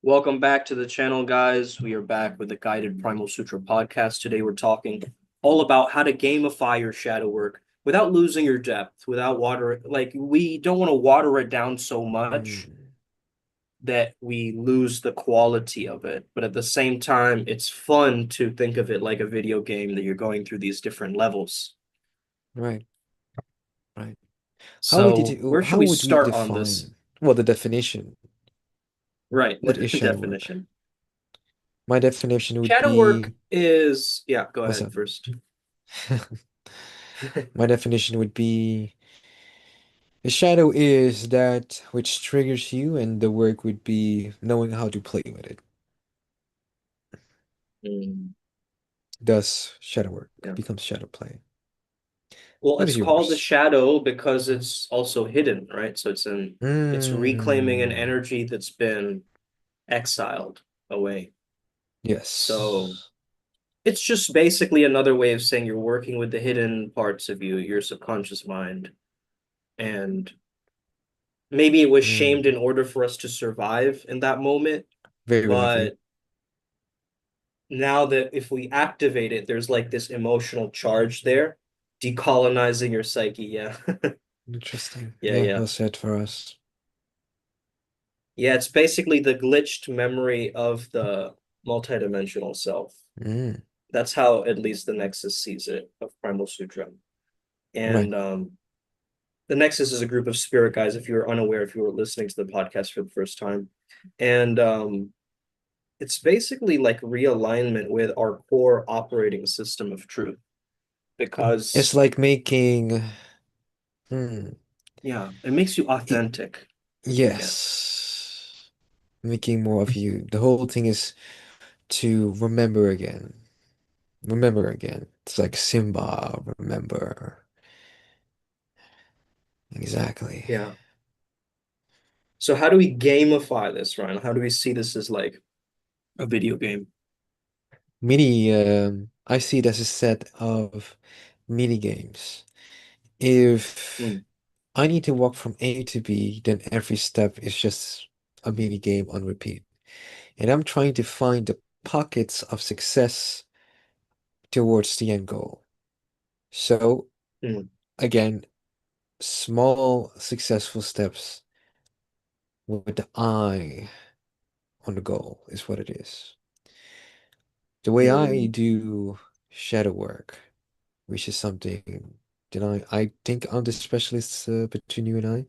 Welcome back to the channel, guys. We are back with the guided Primal Sutra podcast. Today, we're talking all about how to gamify your shadow work without losing your depth, without water. Like, we don't want to water it down so much Mm, that we lose the quality of it. But at the same time, it's fun to think of it like a video game that you're going through these different levels. right, right. So, where should How we would we start on this? define, well, the definition? Right, What is shadow work? definition. My definition would Shadow work be, is, yeah, go what's ahead up? first. My definition would be a shadow is that which triggers you, and the work would be knowing how to play with it. Mm, Thus, shadow work yeah. becomes shadow play. Well, What it's is called the yours? shadow because it's also hidden, right? So it's reclaiming an Mm, energy that's been exiled away. So yes. it's just basically another way of saying you're working with the hidden parts of you, your subconscious mind. And maybe it was Mm, shamed in order for us to survive in that moment. very likely. But now that if we activate it, there's like this emotional charge there, decolonizing your psyche. Yeah. Interesting. Yeah, Yeah, yeah. well said for us. Yeah, it's basically the glitched memory of the multidimensional self. Mm, That's how at least the Nexus sees it of Primal Sutra. right. And the Nexus is a group of spirit guys, if you were unaware, if you were listening to the podcast for the first time. And it's basically like realignment with our core operating system of truth. It's Because, like making, hmm, yeah, it makes you it, authentic, I guess. yes, making more of you. The whole thing is to remember again. Remember again. It's like Simba, remember. Exactly. Yeah. So how do we gamify this, Ryan? How do we see this as like a video game? I see it as a set of mini games. If Mm, I need to walk from A to B, then every step is just a mini game on repeat. And I'm trying to find the pockets of success towards the end goal. So, mm. again, small successful steps with the eye on the goal is what it is. The way I Mm. do shadow work, which is something that I think I'm the specialist between you and I,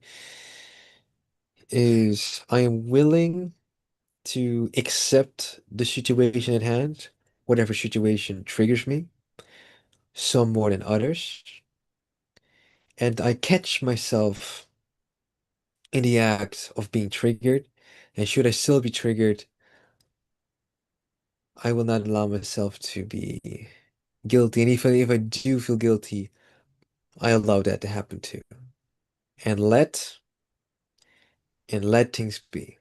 is I am willing to accept the situation at hand, whatever situation triggers me, some more than others, and I catch myself in the act of being triggered, and should I still be triggered, I will not allow myself to be guilty. And even if I do feel guilty, I allow that to happen too. And let things be.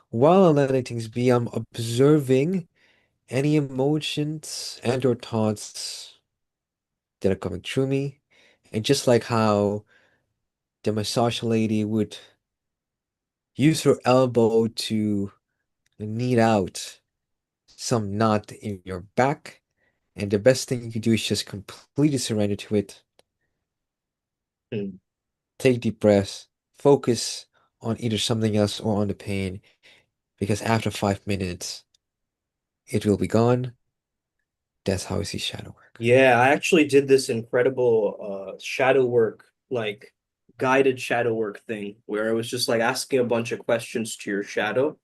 While I'm letting things be, I'm observing any emotions and or thoughts that are coming through me. And just like how the massage lady would use her elbow to knead out some knot in your back, and the best thing you can do is just completely surrender to it. Mm. Take deep breaths, focus on either something else or on the pain, because after 5 minutes, it will be gone. That's how I see shadow work. Yeah, I actually did this incredible shadow work, like guided shadow work thing where I was just like asking a bunch of questions to your shadow.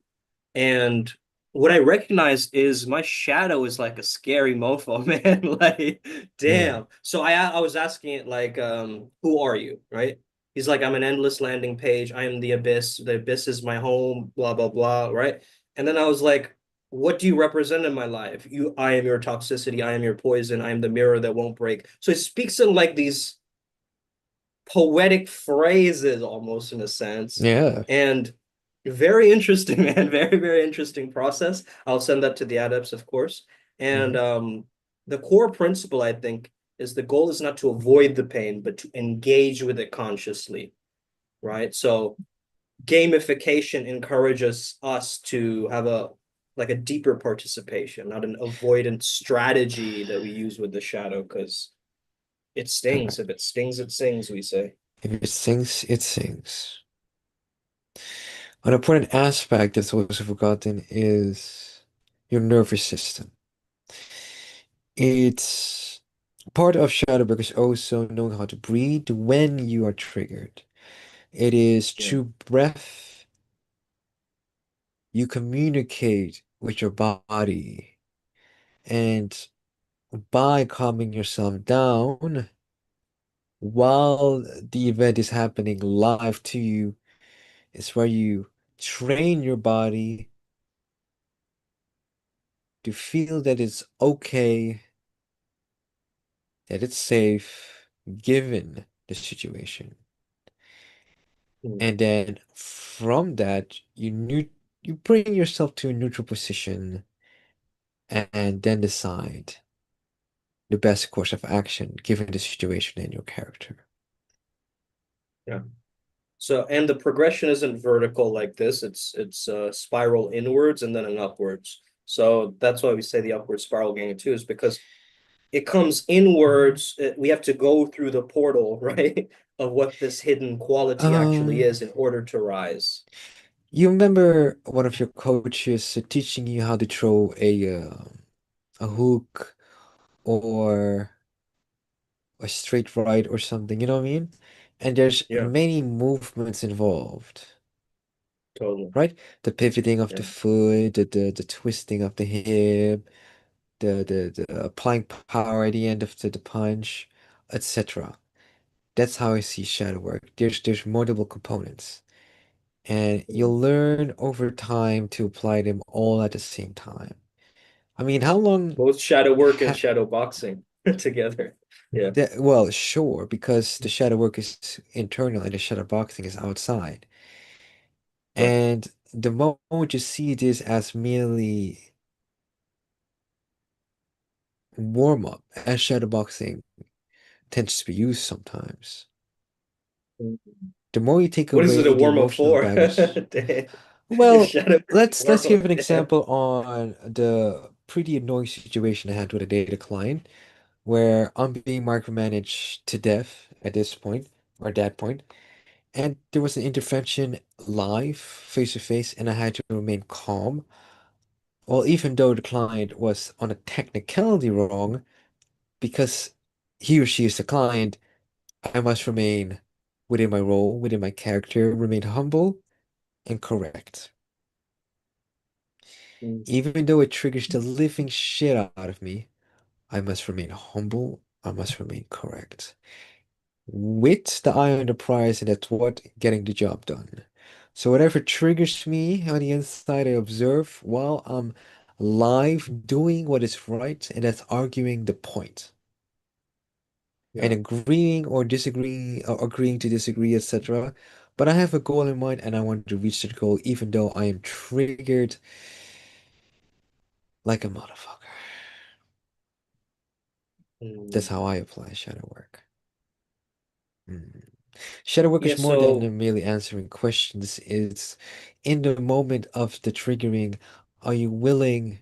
And what I recognized is my shadow is like a scary mofo, man. Like, Yeah. damn. So I was asking it like, who are you? Right? He's like, I'm an endless landing page. I am the abyss. The abyss is my home, blah, blah, blah. Right. And then I was like, what do you represent in my life? I am your toxicity. I am your poison. I am the mirror that won't break. So it speaks in like these poetic phrases almost in a sense. Yeah. And very interesting, man. Very, very interesting process. I'll send that to the adepts, of course. And Hmm. the core principle, I think, is the goal is not to avoid the pain, but to engage with it consciously, right? So gamification encourages us to have a like a deeper participation, not an avoidant strategy that we use with the shadow, because it stings. If Correct. it stings, it sings, we say. If it sings, it sings. An important aspect that's also forgotten is your nervous system. It's part of shadow work is also knowing how to breathe when you are triggered. It is Yeah. through breath you communicate with your body, and by calming yourself down while the event is happening live to you, is where you train your body to feel that it's okay, that it's safe, given the situation. Mm. And then from that, you bring yourself to a neutral position and then decide the best course of action given the situation and your character. Yeah. So, and the progression isn't vertical like this. It's spiral inwards and then an upwards. So that's why we say the upward spiral gang too, is because it comes inwards. We have to go through the portal, right, of what this hidden quality actually Um, is in order to rise. you remember one of your coaches teaching you how to throw a hook or a straight right or something, you know what I mean? And there's Yeah, many movements involved, totally. right? The pivoting of the Yeah. foot, the twisting of the hip, the applying power at the end of the punch, etc. That's how I see shadow work. There's multiple components, and Mm. you'll learn over time to apply them all at the same time. I mean, how long Both shadow work and ha shadow boxing together. Yeah, that, well, sure, because the shadow work is internal and the shadow boxing is outside. right. And the moment you see this as merely warm up, as shadow boxing tends to be used sometimes, the more you take What is it a away the warm up emotional for? baggage. Your Well, shadow let's warm give up. an Yeah, example on the pretty annoying situation I had with a data client where I'm being micromanaged to death at this point or at that point, and there was an intervention live, face to face, and I had to remain calm. Well, even though the client was on a technicality wrong, because he or she is the client, I must remain within my role, within my character, remain humble and correct. mm, Even though it triggers the living shit out of me, I must remain humble, I must remain correct. With the eye on the prize, and that's what getting the job done. So whatever triggers me on the inside, I observe while I'm live doing what is right, and that's arguing the point. And yeah. agreeing or disagreeing, or agreeing to disagree, etc. But I have a goal in mind and I want to reach that goal even though I am triggered like a motherfucker. That's Mm. how I apply shadow work. Mm. Shadow work Yeah, is more than so merely answering questions. It's in the moment of the triggering, are you willing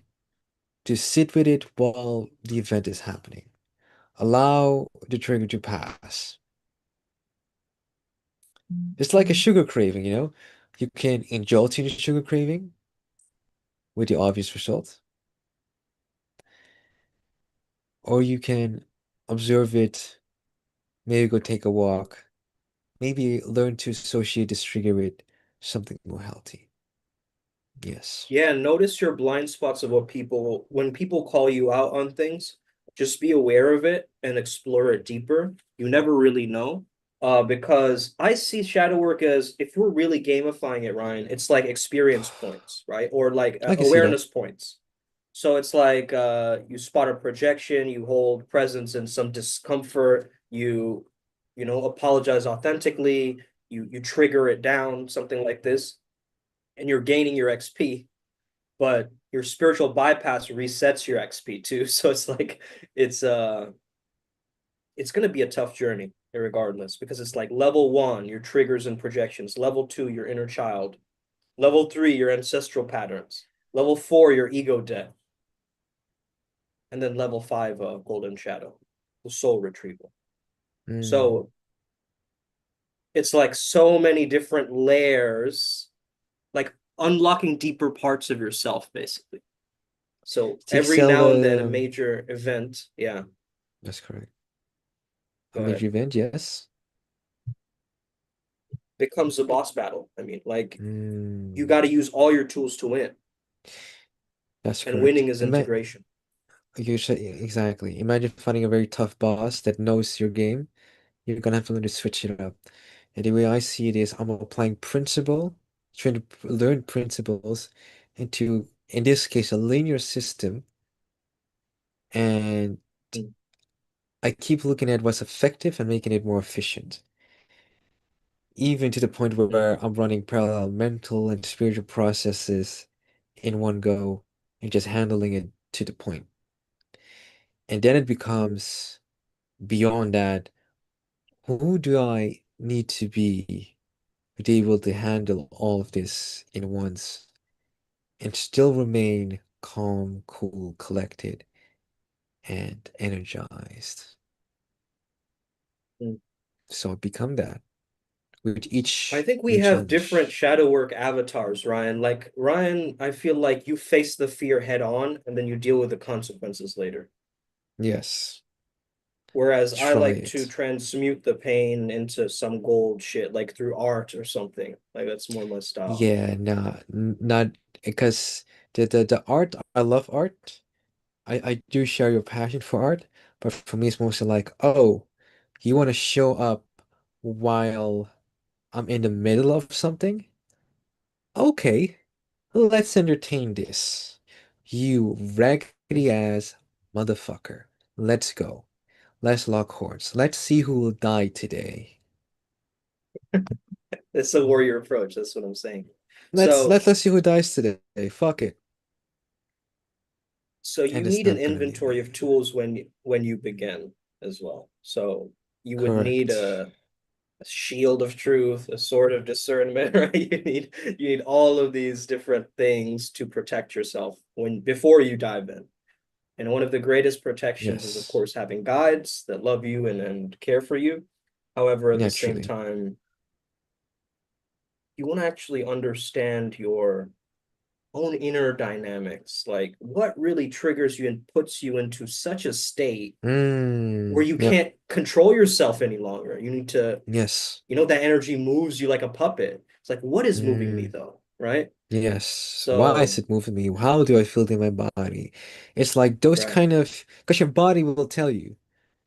to sit with it while the event is happening? Allow the trigger to pass. It's like a sugar craving, you know? You can indulge in a sugar craving with the obvious result, or you can observe it, maybe go take a walk, maybe learn to associate this trigger with something more healthy. Yes. yeah, notice your blind spots of what people, when people call you out on things, just be aware of it and explore it deeper. You never really know. Because I see shadow work as, if we're really gamifying it, Ryan, it's like experience points, right? Or like I can see that. awareness points. So it's like you spot a projection, you hold presence in some discomfort, you know, apologize authentically, you trigger it down, something like this, and you're gaining your XP, but your spiritual bypass resets your XP too. So it's like it's uh it's gonna be a tough journey. irregardless, because it's like level one, your triggers and projections, level two, your inner child, level three, your ancestral patterns, level four, your ego debt, and then level five, golden shadow, the soul retrieval. Mm. So it's like so many different layers, like unlocking deeper parts of yourself, basically. So Takes every out now and then, a major event, yeah, that's correct. A go ahead, major event, yes. becomes a boss battle. I mean, like you Mm. got to use all your tools to win, That's and correct. winning is integration. You should exactly. Imagine finding a very tough boss that knows your game. You're gonna have to learn to switch it up. And the way I see it is I'm applying principle, trying to learn principles into, in this case, a linear system. And Mm. I keep looking at what's effective and making it more efficient. Even to the point where Mm. I'm running parallel mental and spiritual processes in one go and just handling it to the point. And then it Mm. becomes beyond that, who do I need to be to be able to handle all of this in once and still remain calm, cool, collected, and energized? Mm. So I become that with I each think we new have different challenge. shadow work avatars, Ryan. Like Ryan, I feel like you face the fear head on and then you deal with the consequences later. Yes, Whereas I try like to it. transmute the pain into some gold shit, like through art or something. Like that's more my style. Yeah, nah, not because the art, I love art. I do share your passion for art, but for me, it's mostly like, oh, you want to show up while I'm in the middle of something? Okay, let's entertain this. You raggedy ass motherfucker. Let's go. Let's lock horns. Let's see who will die today. It's a warrior approach. That's what I'm saying. Let's So let let's see who dies today. Fuck it. so you And it's need an not gonna be inventory of me. tools when you begin as well. So you would need Correct. a shield of truth, a sword of discernment, right? You need all of these different things to protect yourself when before you dive in. And one of the greatest protections is, of Yes. course, having guides that love you and care for you. However, at the same Naturally. time, you want to actually understand your own inner dynamics, like what really triggers you and puts you into such a state where you Yep. can't control yourself any longer. You need to, Yes. that energy moves you like a puppet. It's like, what is moving me Mm. though? Right. Yes. Why is So, it moving me? How do I feel it in my body? It's like those right. kind of, because your body will tell you,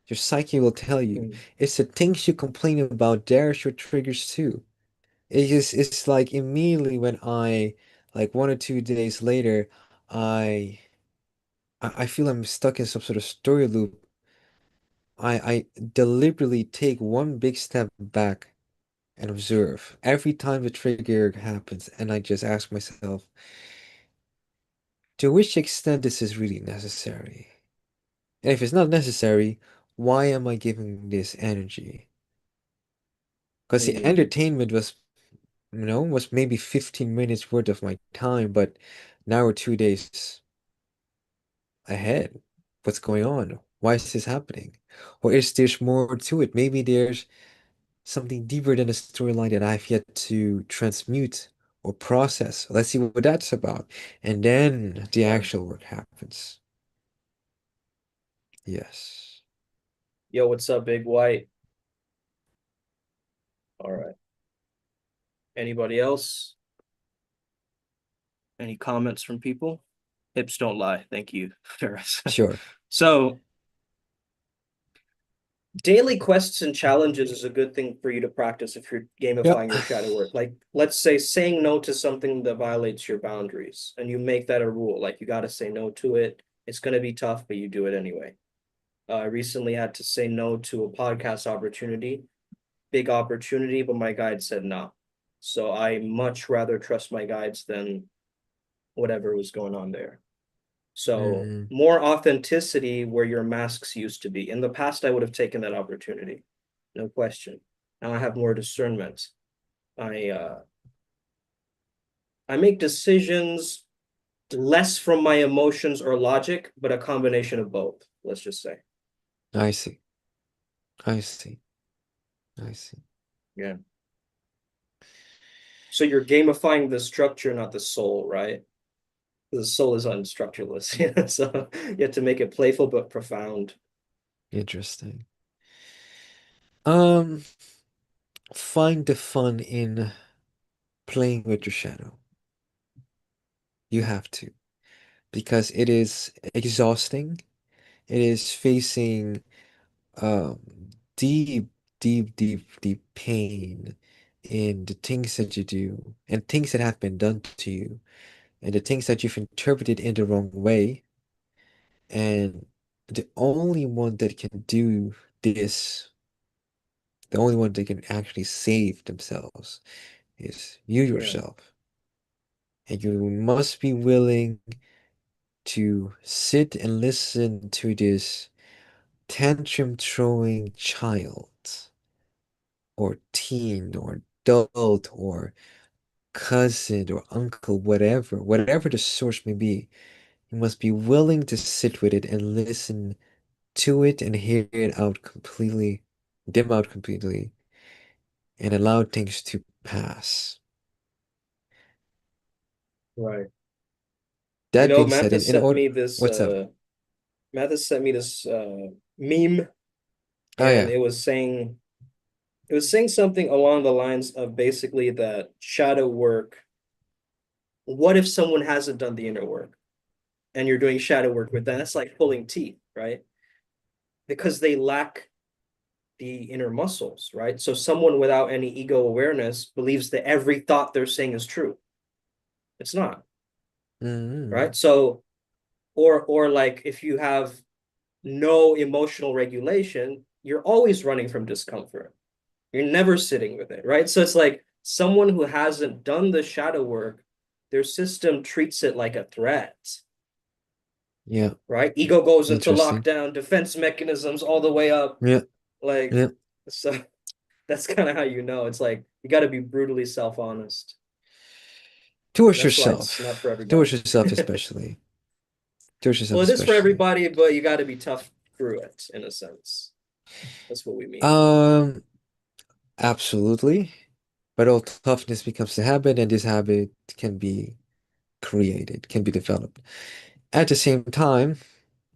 your psyche will tell you. Mm. It's the things you complain about, there's your triggers too. It's like immediately when like 1 or 2 days later, I I feel I'm stuck in some sort of story loop. I deliberately take one big step back and observe every time the trigger happens, and I just ask myself, to which extent this is really necessary? And if it's not necessary, why am I giving this energy? Because the Mm. entertainment was maybe 15 minutes worth of my time, but now we're 2 days ahead. What's going on? Why is this happening? Or is there more to it? Maybe there's something deeper than the storyline that I've yet to transmute or process. Let's see what that's about. And then the Yeah. actual work happens. Yes. Yo, what's up, Big White? All right. Anybody else? Any comments from people? Hips don't lie. Thank you, Ferris. Sure. So, daily quests and challenges is a good thing for you to practice if you're Yep. gamifying your shadow work. Like, let's say saying no to something that violates your boundaries, and you make that a rule. Like, you got to say no to it. It's going to be tough, but you do it anyway. I recently had to say no to a podcast opportunity, big opportunity, but my guide said no. So I much rather trust my guides than whatever was going on there. So Hmm. more authenticity where your masks used to be. In the past, I would have taken that opportunity. no question. Now I have more discernment. I uh I make decisions less from my emotions or logic, but a combination of both, let's just say. I see. I see. I see. Yeah. So you're gamifying the structure, not the soul, right? The soul is unstructureless. Yeah. So you have to make it playful but profound. Interesting. Um, find the fun in playing with your shadow. You have to, because it is exhausting. It is facing um deep, deep pain in the things that you do and things that have been done to you and the things that you've interpreted in the wrong way. And the only one that can do this, the only one that can actually save themselves is you Yeah. yourself. And you must be willing to sit and listen to this tantrum throwing child or teen or adult or cousin or uncle, whatever the source may be. You must be willing to sit with it and listen to it and hear it out completely, dim out completely, and allow things to pass. Right. You That know, being said, in order, what's up? Mathis sent me this meme, Oh and yeah. it was saying something along the lines of basically that shadow work. What if someone hasn't done the inner work and you're doing shadow work with them? That's like pulling teeth, right? Because they lack the inner muscles, right? So someone without any ego awareness believes that every thought they're saying is true. It's not, Mm-hmm. right? So or like if you have no emotional regulation, you're always running from discomfort. You're never sitting with it, right? So it's like someone who hasn't done the shadow work, their system treats it like a threat, Yeah. right? Ego goes into Interesting. lockdown, defense mechanisms all the way up. Yeah. Like, Yeah. so that's kind of how you know. It's like you got to be brutally self-honest. And Towards that's why it's not for yourself. Towards everybody. yourself especially. Towards yourself Well, it is for especially. everybody, but you got to be tough through it in a sense. That's what we mean. Um, Absolutely. But all toughness becomes a habit, and this habit can be created, can be developed. At the same time,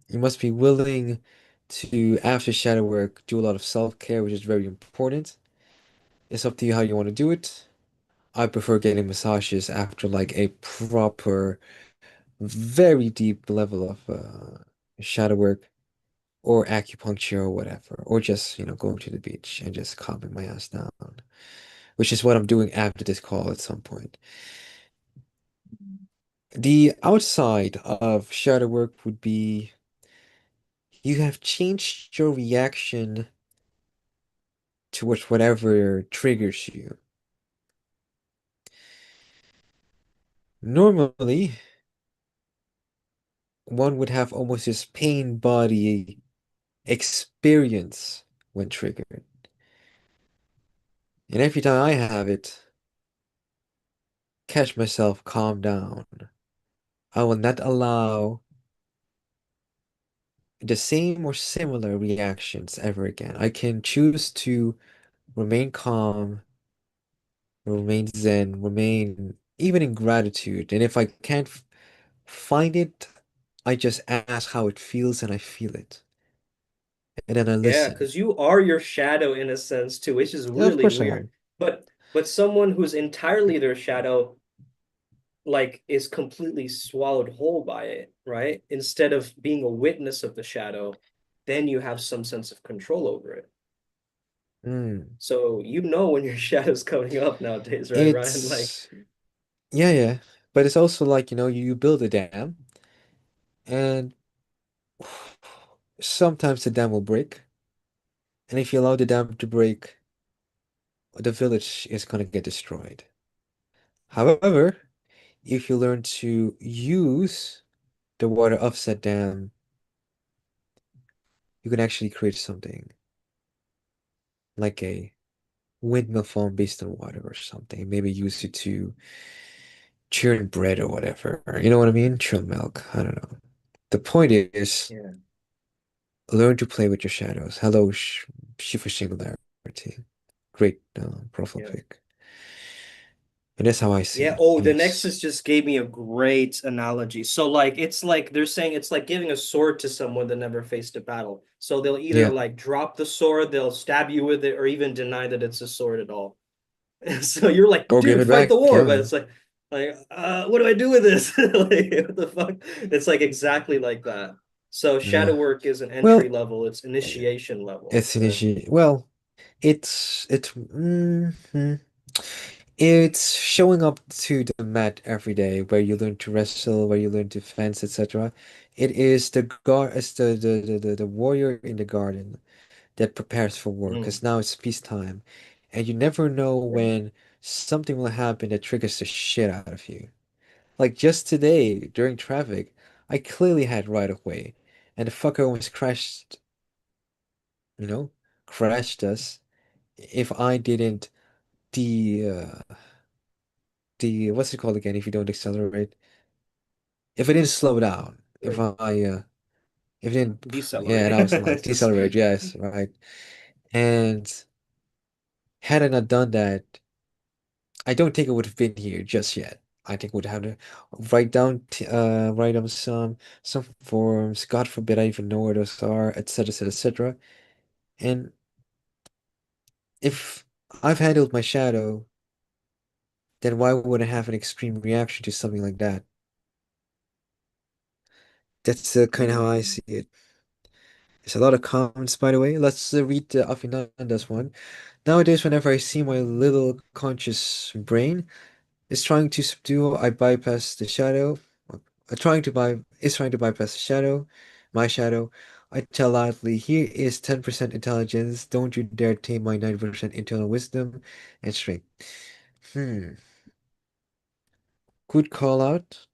you must be willing to, after shadow work, do a lot of self-care, which is very important. It's up to you how you want to do it. I prefer getting massages after like a proper, very deep level of shadow work, or acupuncture or whatever, or just, going to the beach and just calming my ass down, which is what I'm doing after this call at some point. The outside of shadow work would be you have changed your reaction towards whatever triggers you. Normally, one would have almost this pain body experience when triggered. And every time I have it, catch myself, calm down. I will not allow the same or similar reactions ever again. I can choose to remain calm, remain zen, remain even in gratitude. And if I can't find it, I just ask how it feels and I feel it. And then I Yeah, listen. because you are your shadow in a sense too, which is Yeah, of really course I weird. am. But someone who's entirely their shadow, like, is completely swallowed whole by it, right? Instead of being a witness of the shadow, then you have some sense of control over it. Mm. So you know when your shadow's coming up nowadays, right, Ryan? Like, It's yeah, yeah. But it's also like, you build a dam and sometimes the dam will break. And if you allow the dam to break, the village is gonna get destroyed. However, if you learn to use the water offset dam, you can actually create something like a windmill foam based on water or something. Maybe use it to churn bread or whatever. You know what I mean? Churn milk. I don't know. The point is, Yeah, learn to play with your shadows. Hello, Shifu Singularity. Great profile yeah. pic. And that's how I see Yeah. it. Oh, the Peace. Nexus just gave me a great analogy. So, like, it's like they're saying it's like giving a sword to someone that never faced a battle. So they'll either Yeah. like drop the sword, they'll stab you with it, or even deny that it's a sword at all. So you're like, Or give dude, it fight back. the war, but Yeah. it's like, what do I do with this? Like, what the fuck? It's like exactly like that. So shadow Yeah. work is an entry Well, level, it's initiation level. it's Yeah. initiate. Well, it's showing up to the mat every day where you learn to wrestle, where you learn to fence, etc. It is the guard, it's the warrior in the garden that prepares for war, Mm, because now it's peacetime, and you never know yeah. when something will happen that triggers the shit out of you. Like just today during traffic, I clearly had right of way, and the fucker almost crashed, you know, crashed us. If I didn't the what's it called again? If you don't accelerate, if I didn't slow down, Yeah. if I didn't, yeah, and I was like Decelerate. Just decelerate, yes, right. And had I not done that, I don't think it would have been here just yet. I think would have to write down some forms. God forbid I even know where those are, etc., etc., etc. And if I've handled my shadow, then why would I have an extreme reaction to something like that? That's kind of how I mm, see it. There's a lot of comments, by the way. Let's read Afinanda's one. Nowadays, whenever I see my little conscious brain is trying to subdue, I bypass the shadow. Trying to bypass the shadow, my shadow. I tell loudly, here is 10% intelligence. Don't you dare tame my 90% internal wisdom and strength. Hmm. Good call out.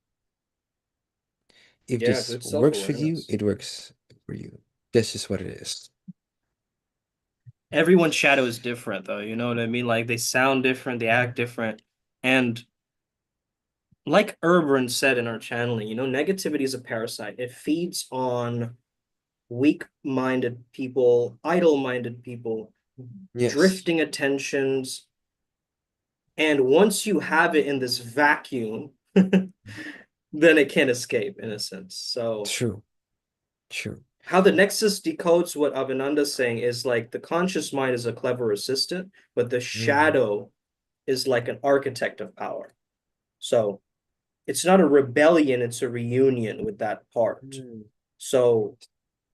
If yeah, this good works for you, self-awareness. it works for you. That's just what it is. Everyone's shadow is different though, you know what I mean? Like they sound different, they act different. And like Urban said in our channeling, negativity is a parasite. It feeds on weak-minded people, idle-minded people, Yes. drifting attentions. And once you have it in this vacuum, then it can't escape in a sense. So True. True. how the Nexus decodes what Abhinanda's saying is like the conscious mind is a clever assistant, but the Hmm. shadow is like an architect of power. So it's not a rebellion, it's a reunion with that part. Mm. So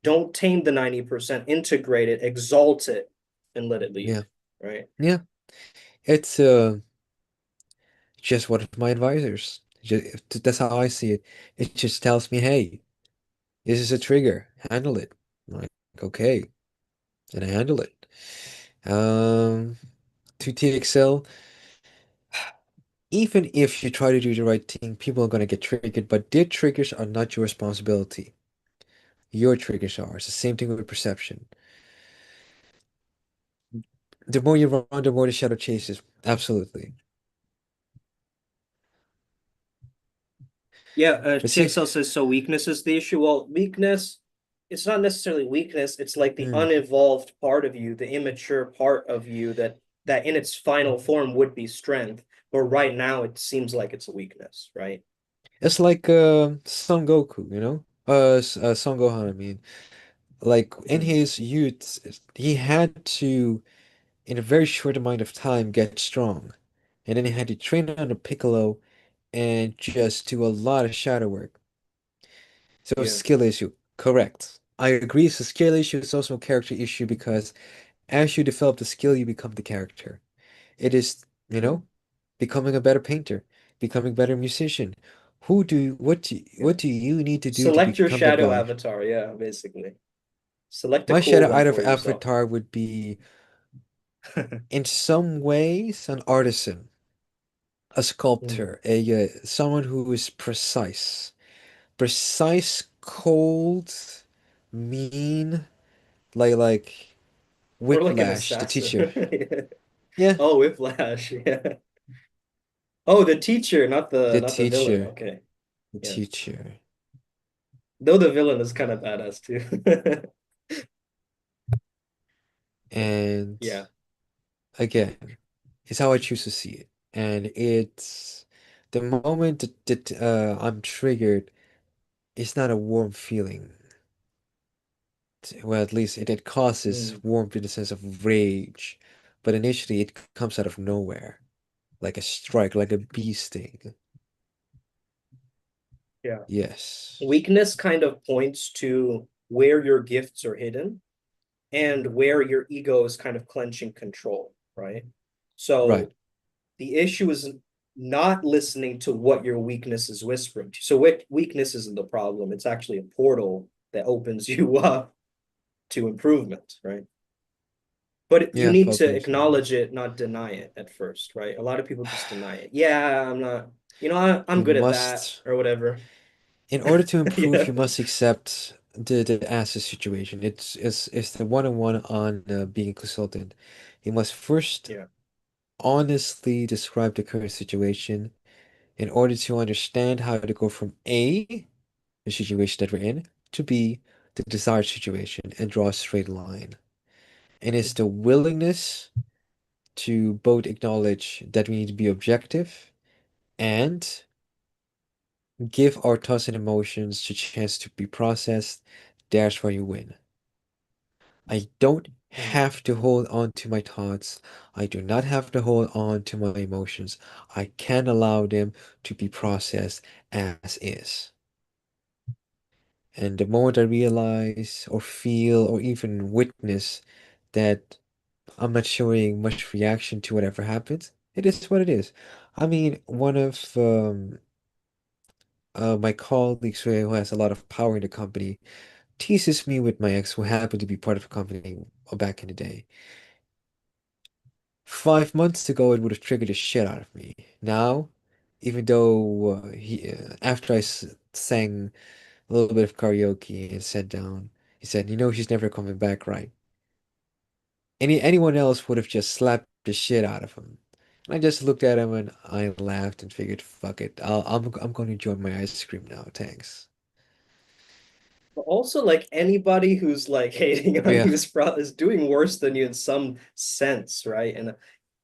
don't tame the 90%, integrate it, exalt it, and let it Yeah. lead. Right. Yeah. It's just one of my advisors. That's how I see it. It just tells me, hey, this is a trigger. Handle it. I'm like, okay. And I handle it. Um, to TXL, even if you try to do the right thing, people are gonna get triggered, but their triggers are not your responsibility. Your triggers are. It's the same thing with perception. The more you run, the more the shadow chases. Absolutely. Yeah, But see, TXL says so weakness is the issue. Well, weakness, it's not necessarily weakness, it's like the hmm, unevolved part of you, the immature part of you that in its final form would be strength, but right now it seems like it's a weakness, right? it's like Son Goku, you know? Son Gohan, I mean. Like in Mm, his youth, he had to, in a very short amount of time, get strong. And then he had to train under Piccolo and just do a lot of shadow work. So a yeah. skill issue. Correct. I agree, it's a skill issue, it's also a character issue because as you develop the skill, you become the character. It is, Mm, becoming a better painter, becoming a better musician. yeah. What do you need to do to Select your become that shadow guy? avatar, yeah, basically. Select a My cool shadow one out of for yourself. avatar would be in some ways an artisan, a Mm, sculptor, a someone who is precise, cold, mean, like Or like an Whiplash, the teacher. assassin. Yeah. Yeah, Oh, Whiplash. Yeah. Oh, the teacher, the not the villain. teacher. Okay. The Yeah. teacher. Though the villain is kind of badass too. And Yeah. again, it's how I choose to see it. And it's the moment that I'm triggered, it's not a warm feeling. Well, at least it causes Mm, warmth in the sense of rage. But initially, it comes out of nowhere, like a strike, like a bee sting. yeah. Yes. Weakness kind of points to where your gifts are hidden and where your ego is kind of clenching control, right? Right. So the issue is not listening to what your weakness is whispering to. So what weakness isn't the problem. It's actually a portal that opens you up to improvement, right? But you Yeah, need to focus. acknowledge it, not deny it at first, right? A lot of people just deny it. Yeah, I'm not, I'm You good at that must, or whatever. in order to improve, Yeah. you must accept the asset situation. It's the one-on-one on being a consultant. You must first Yeah. honestly describe the current situation in order to understand how to go from A, the situation that we're in, to B, the desired situation, and draw a straight line. And it's the willingness to both acknowledge that we need to be objective and give our thoughts and emotions a chance to be processed. That's where you win. I don't Mm. have to hold on to my thoughts. I do not have to hold on to my emotions. I can allow them to be processed as is. And the moment I realize or feel or even witness that I'm not showing much reaction to whatever happens, it is what it is. I mean, one of my colleagues who has a lot of power in the company teases me with my ex, who happened to be part of the company back in the day. 5 months ago, it would have triggered the shit out of me. Now, even though after sang a little bit of karaoke and sat down, he said, "You know, she's never coming back, right?" Anyone else would have just slapped the shit out of him. And I just looked at him and I laughed and figured, fuck it, I'm going to enjoy my ice cream now, thanks. But also, like anybody who's like hating on Yeah. you is doing worse than you in some sense, right? And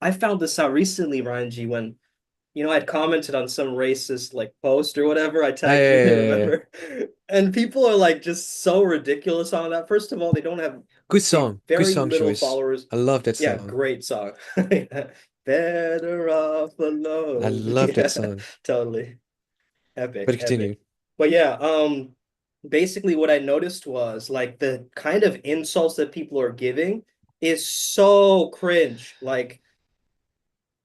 I found this out recently, Ryan G, when I'd commented on some racist like post or whatever. I Ah, yeah, tagged you, you yeah, yeah, yeah. remember? And people are like just so ridiculous on that. First of all, they don't have Good very song little choice. followers. I love that Yeah, song. great song. Better off I alone. love that Yeah, song. totally. But Epic, continue. epic. But yeah, basically what I noticed was like the kind of insults that people are giving is so cringe. Like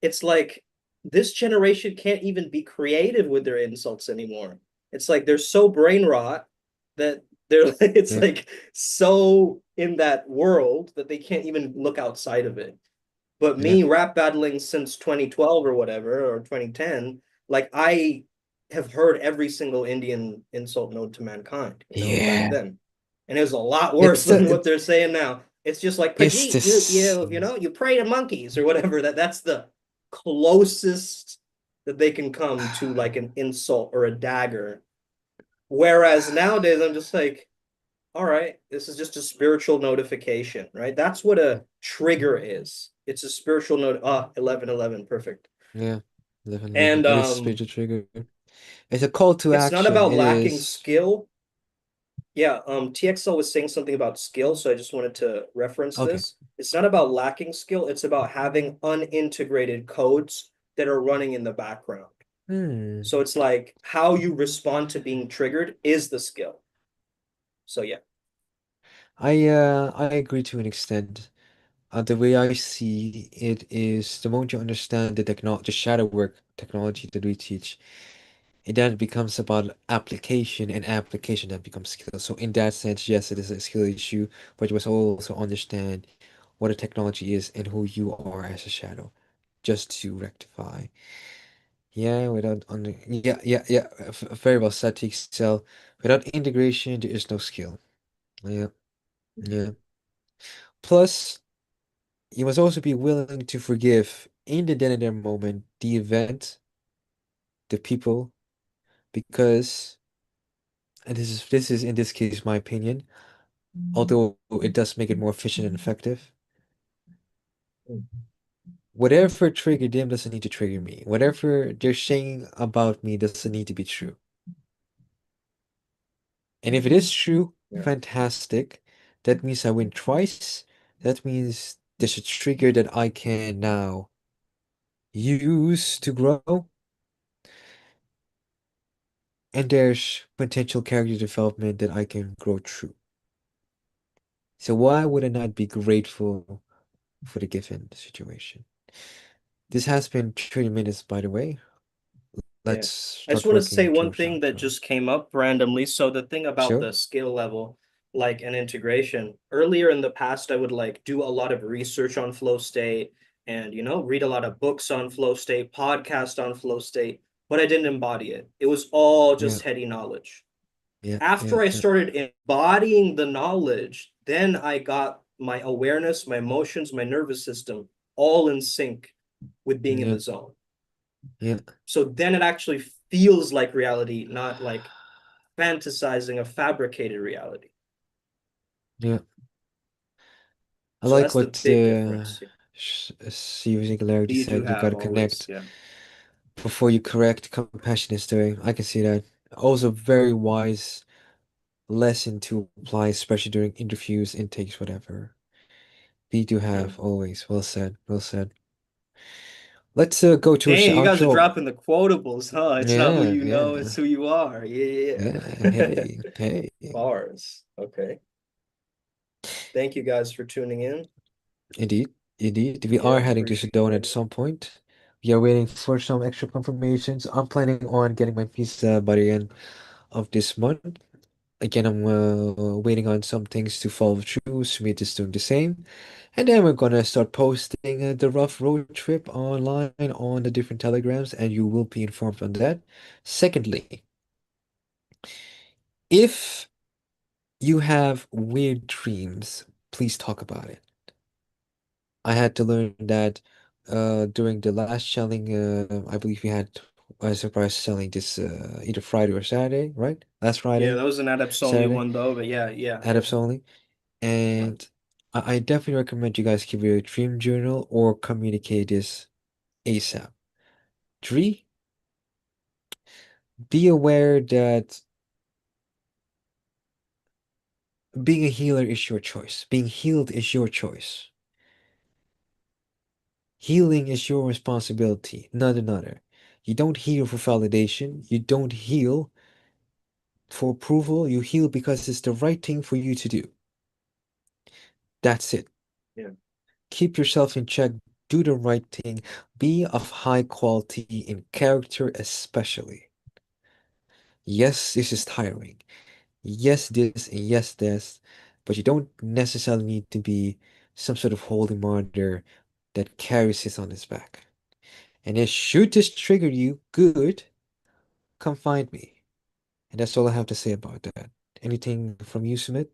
it's like this generation can't even be creative with their insults anymore. It's like they're so brain rot that they're it's Yeah. like so in that world that they can't even look outside of it. But Yeah. me rap battling since 2012 or whatever, or 2010, like I have heard every single Indian insult known to mankind, back Yeah. then. And it was a lot worse It's the than what they're saying now. It's just like it's Pajit, this you pray to monkeys or whatever. That's the closest that they can come to like an insult or a dagger. Whereas nowadays I'm just like, all right, this is just a spiritual notification, right? That's what a trigger is. It's a spiritual note. 1111, perfect. yeah. 11 11. And It is spiritual trigger. It's a call to it's not action. about It lacking is skill. Yeah, TXL was saying something about skill, so I just wanted to reference okay. this. It's not about lacking skill, it's about having unintegrated codes that are running in the background. Hmm. So it's like how you respond to being triggered is the skill. So yeah. I agree to an extent. The way I see it is the moment you understand the shadow work technology that we teach, it then becomes about application, and application then becomes skill. So in that sense, yes, it is a skill issue, but you must also understand what a technology is and who you are as a shadow, just to rectify. Yeah, very well said, TXL. Without integration, there is no skill. Yeah, yeah. Plus. You must also be willing to forgive in the then and there moment, the event, the people, because, and this is in this case my opinion, although it does make it more efficient and effective. Whatever triggered them doesn't need to trigger me. Whatever they're saying about me doesn't need to be true. And if it is true, Yeah. fantastic. That means I win twice. That means there's a trigger that I can now use to grow. And there's potential character development that I can grow through. So why would I not be grateful for the given situation? This has been 30 minutes, by the way. Yeah. Let's I just start want to working say one towards the thing that outro. just came up randomly. So the thing about Sure? the skill level, like an integration, earlier in the past, I would like do a lot of research on flow state and, read a lot of books on flow state, podcast on flow state, but I didn't embody it. It was all Yeah, just heady knowledge. yeah, yeah, After I yeah, started embodying the knowledge, then I got my awareness, my emotions, my nervous system all in sync with being in yeah, the zone. yeah, So then it actually feels like reality, not like fantasizing a fabricated reality. yeah. I So like that's the what big difference. Steve Singularity You do said. You have gotta always, connect yeah. before you correct. Compassion is doing. I can see that. Also, very wise lesson to apply, especially during interviews, intakes, whatever. We do Yeah. have always. Well said. Well said. Let's go towards the Dang, you guys are outro. dropping the quotables, huh? It's not who Yeah, you know, yeah, it's who you are. Yeah, yeah. yeah. Hey, hey. Bars. Okay. Thank you guys for tuning in. Indeed, indeed. We Yeah, are heading to appreciate Sedona at it. some point. We are waiting for some extra confirmations. I'm planning on getting my visa by the end of this month. Again, I'm waiting on some things to follow through. Smith is doing the same. And then we're gonna start posting the rough road trip online on the different telegrams, and you will be informed on that. Secondly, if you have weird dreams, please talk about it. I had to learn that during the last shelling, I believe we had a surprise selling this either Friday or Saturday, right? Last Yeah, Friday, that was an adepts only Saturday, one though, but yeah, yeah, yeah. adepts only. Right. And I definitely recommend you guys keep a dream journal or communicate this ASAP. Three, be aware that being a healer is your choice. Being healed is your choice. Healing is your responsibility, not another. You don't heal for validation. You don't heal for approval. You heal because it's the right thing for you to do. That's it. Yeah. Keep yourself in check. Do the right thing. Be of high quality in character, especially. Yes, this is tiring. Yes, this and yes, this. But you don't necessarily need to be some sort of holy martyr that carries this on his back. And if should this trigger you, good, come find me. And that's all I have to say about that. Anything from you, Smith?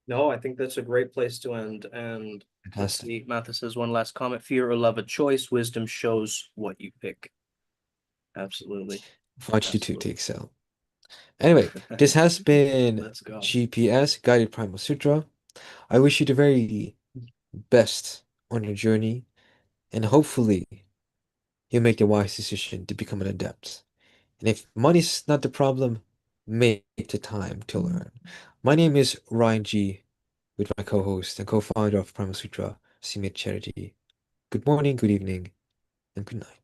No, I think that's a great place to end. And let's Fantastic. see, Mathis says one last comment. Fear or love a choice, wisdom shows what you pick. Absolutely. Want you to Absolutely. excel. Anyway, this has been Let's go. GPS Guided Primal Sutra. I wish you the very best on your journey, and hopefully you make the wise decision to become an adept. And if money's not the problem, make the time to learn. My name is Ryan G, with my co-host and co-founder of Primal Sutra, Simit Chatterjee. Good morning, good evening, and good night.